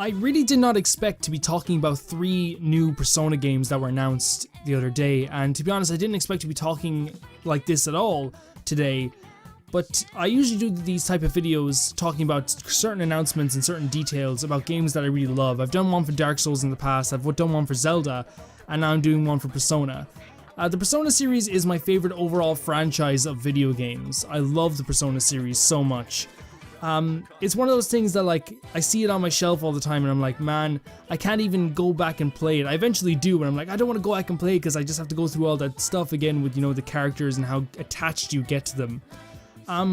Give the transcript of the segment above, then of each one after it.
I really did not expect to be talking about 3 new Persona games that were announced the other day, and to be honest, I didn't expect to be talking like this at all today, but I usually do these type of videos talking about certain announcements and certain details about games that I really love. I've done one for Dark Souls in the past, I've done one for Zelda, and now I'm doing one for Persona. The Persona series is my favorite overall franchise of video games. I love the Persona series so much. It's one of those things that, like, I see it on my shelf all the time and I'm like, man, I can't even go back and play it. I eventually do, and I'm like, I don't want to go back and play it because I just have to go through all that stuff again with, you know, the characters and how attached you get to them.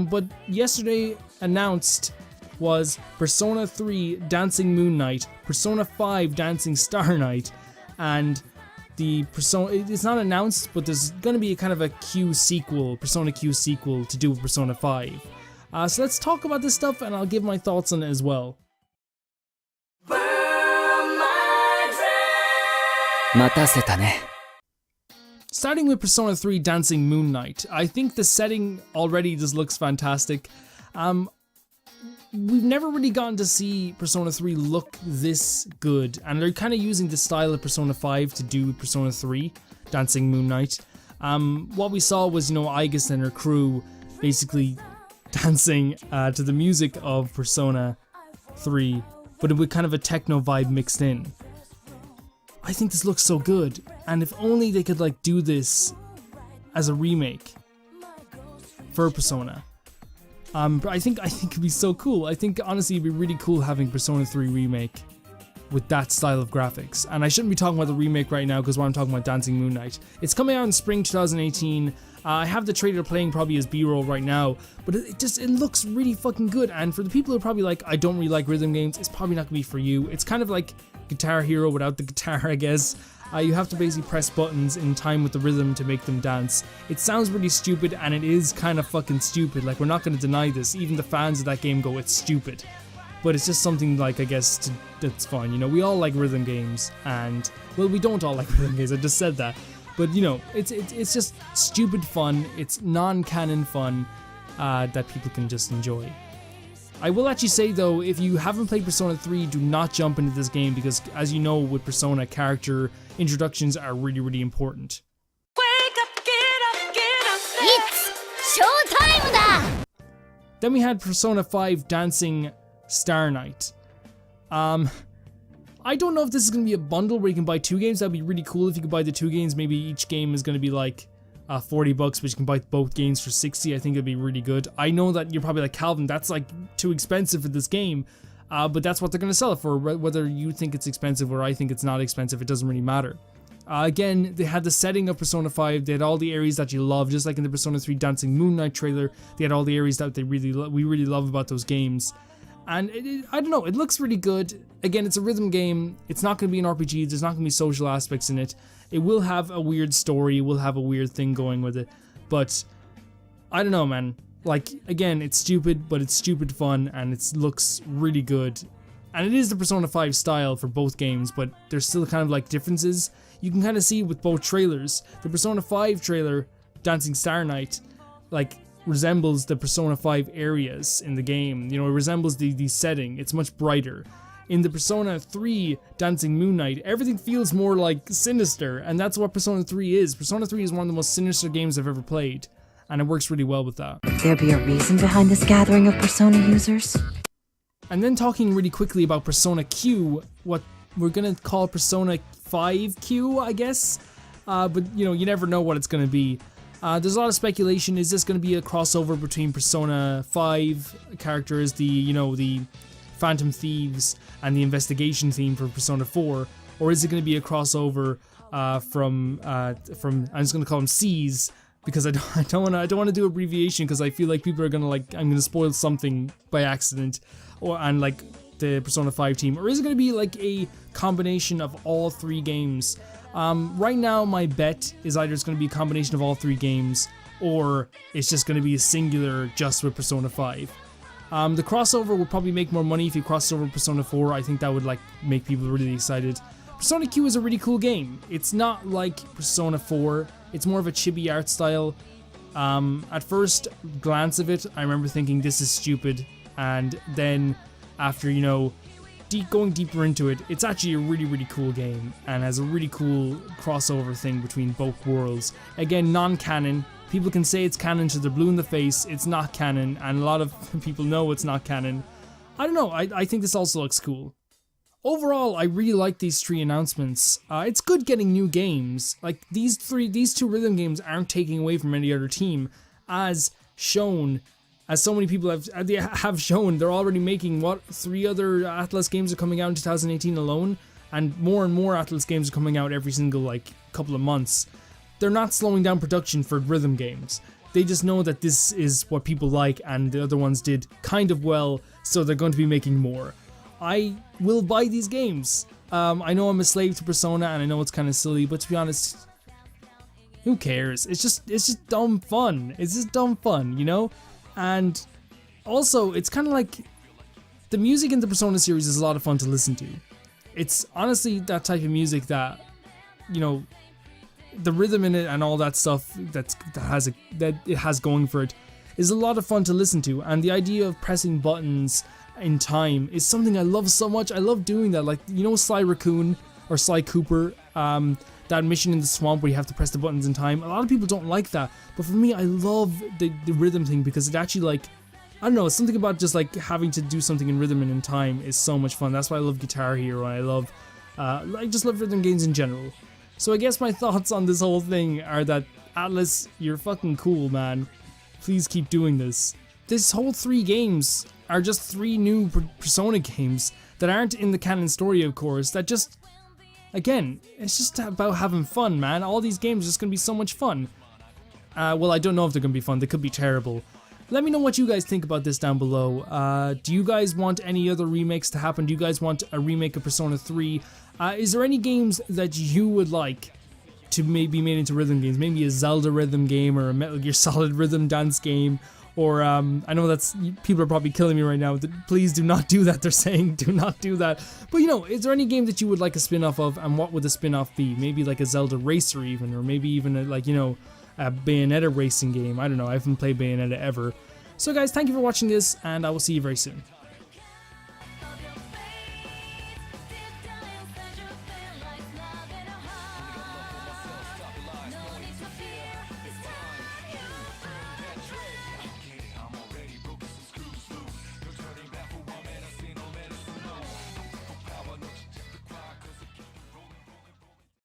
But yesterday announced was Persona 3 Dancing Moon Knight, Persona 5 Dancing Star Knight, and the Persona, it's not announced, but there's gonna be a kind of a Q sequel, Persona Q sequel to do with Persona 5. So let's talk about this stuff and I'll give my thoughts on it as well. Starting with Persona 3 Dancing Moon Knight, I think the setting already just looks fantastic. We've never really gotten to see Persona 3 look this good, and they're kind of using the style of Persona 5 to do Persona 3 Dancing Moon Knight. What we saw was, you know, Aigis and her crew basically dancing to the music of Persona 3, but with kind of a techno vibe mixed in. I think this looks so good, and if only they could like do this as a remake for Persona. I think it'd be so cool. I think honestly it'd be really cool having Persona 3 remake with that style of graphics. And I shouldn't be talking about the remake right now because I'm talking about Dancing Moon Knight. It's coming out in spring 2018. I have the trailer playing probably as B-roll right now, but it looks really fucking good. And for the people who are probably like, I don't really like rhythm games, it's probably not gonna be for you. It's kind of like Guitar Hero without the guitar, I guess. You have to basically press buttons in time with the rhythm to make them dance. It sounds really stupid, and it is kind of fucking stupid. Like, we're not gonna deny this. Even the fans of that game go, it's stupid. But it's just something like, I guess, that's fun. You know, we all like rhythm games, and, well, we don't all like rhythm games, I just said that. But, you know, it's just stupid fun, it's non-canon fun that people can just enjoy. I will actually say though, if you haven't played Persona 3, do not jump into this game because, as you know, with Persona, character introductions are really, really important. Wake up, get up, it's showtime da! Then we had Persona 5 Dancing Star Knight. I don't know if this is going to be a bundle where you can buy 2 games. That'd be really cool if you could buy the 2 games. Maybe each game is going to be like $40, but you can buy both games for $60. I think it'd be really good. I know that you're probably like, Calvin, that's like too expensive for this game. But that's what they're going to sell it for. Whether you think it's expensive or I think it's not expensive, it doesn't really matter. Again, they had the setting of Persona 5. They had all the areas that you love, just like in the Persona 3 Dancing Moon Knight trailer. They had all the areas that we really love about those games. And I don't know, it looks really good. Again, it's a rhythm game. It's not going to be an RPG. There's not going to be social aspects in it. It will have a weird story. It will have a weird thing going with it. But I don't know, man. Like, again, it's stupid, but it's stupid fun, and it looks really good. And it is the Persona 5 style for both games, but there's still kind of like differences. You can kind of see with both trailers. The Persona 5 trailer, Dancing Star Knight, like, resembles the Persona 5 areas in the game. You know, it resembles the setting. It's much brighter. In the Persona 3 Dancing Moon Knight, everything feels more like sinister, and that's what Persona 3 is. Persona 3 is one of the most sinister games I've ever played, and it works really well with that. Could there be a reason behind this gathering of Persona users? And then talking really quickly about Persona Q, what we're gonna call Persona 5Q, I guess. But you know, you never know what it's gonna be. There's a lot of speculation. Is this gonna be a crossover between Persona 5 characters, the Phantom Thieves, and the investigation theme for Persona 4, or is it gonna be a crossover from I'm just gonna call them C's, because I don't want to do abbreviation because I feel like people are gonna I'm gonna spoil something by accident, and like the Persona 5 team, or is it gonna be like a combination of all 3 games? Right now my bet is either it's gonna be a combination of all 3 games, or it's just gonna be a singular just with Persona 5. The crossover would probably make more money if you crossed over Persona 4. I think that would like make people really excited. Persona Q is a really cool game. It's not like Persona 4. It's more of a chibi art style. At first glance of it, I remember thinking this is stupid, and then after, you know, going deeper into it, it's actually a really, really cool game and has a really cool crossover thing between both worlds. Again, non-canon. People can say it's canon till they're blue in the face. It's not canon, and a lot of people know it's not canon. I don't know, I think this also looks cool. Overall, I really like these 3 announcements. It's good getting new games. Like, these 2 rhythm games aren't taking away from any other team, as shown, as so many people have shown. They're already making, 3 other Atlas games are coming out in 2018 alone, and more Atlas games are coming out every single, couple of months. They're not slowing down production for rhythm games. They just know that this is what people like, and the other ones did kind of well, so they're going to be making more. I will buy these games. I know I'm a slave to Persona, and I know it's kind of silly, but to be honest, who cares? It's just dumb fun. It's just dumb fun, you know? And also, it's kind of like the music in the Persona series is a lot of fun to listen to. It's honestly that type of music that, you know, the rhythm in it and all that stuff that it has going for it is a lot of fun to listen to. And the idea of pressing buttons in time is something I love so much. I love doing that. Like, you know, Sly Raccoon or Sly Cooper, that mission in the swamp where you have to press the buttons in time. A lot of people don't like that, but for me, I love the rhythm thing because it actually, like, I don't know, it's something about just like having to do something in rhythm and in time is so much fun. That's why I love Guitar Hero, and I just love rhythm games in general. So I guess my thoughts on this whole thing are that, Atlas, you're fucking cool, man. Please keep doing this. This whole 3 games are just 3 new Persona games that aren't in the canon story, of course, that just, again, it's just about having fun, man. All these games are just gonna be so much fun. Well, I don't know if they're gonna be fun. They could be terrible. Let me know what you guys think about this down below. Do you guys want any other remakes to happen? Do you guys want a remake of Persona 3? Is there any games that you would like to maybe made into rhythm games? Maybe a Zelda rhythm game or a Metal Gear Solid rhythm dance game? Or, I know that's, people are probably killing me right now. Please do not do that. They're saying do not do that. But, you know, is there any game that you would like a spin-off of, and what would the spin-off be? Maybe like a Zelda Racer even, or maybe even a Bayonetta racing game. I don't know, I haven't played Bayonetta ever. So guys, thank you for watching this, and I will see you very soon.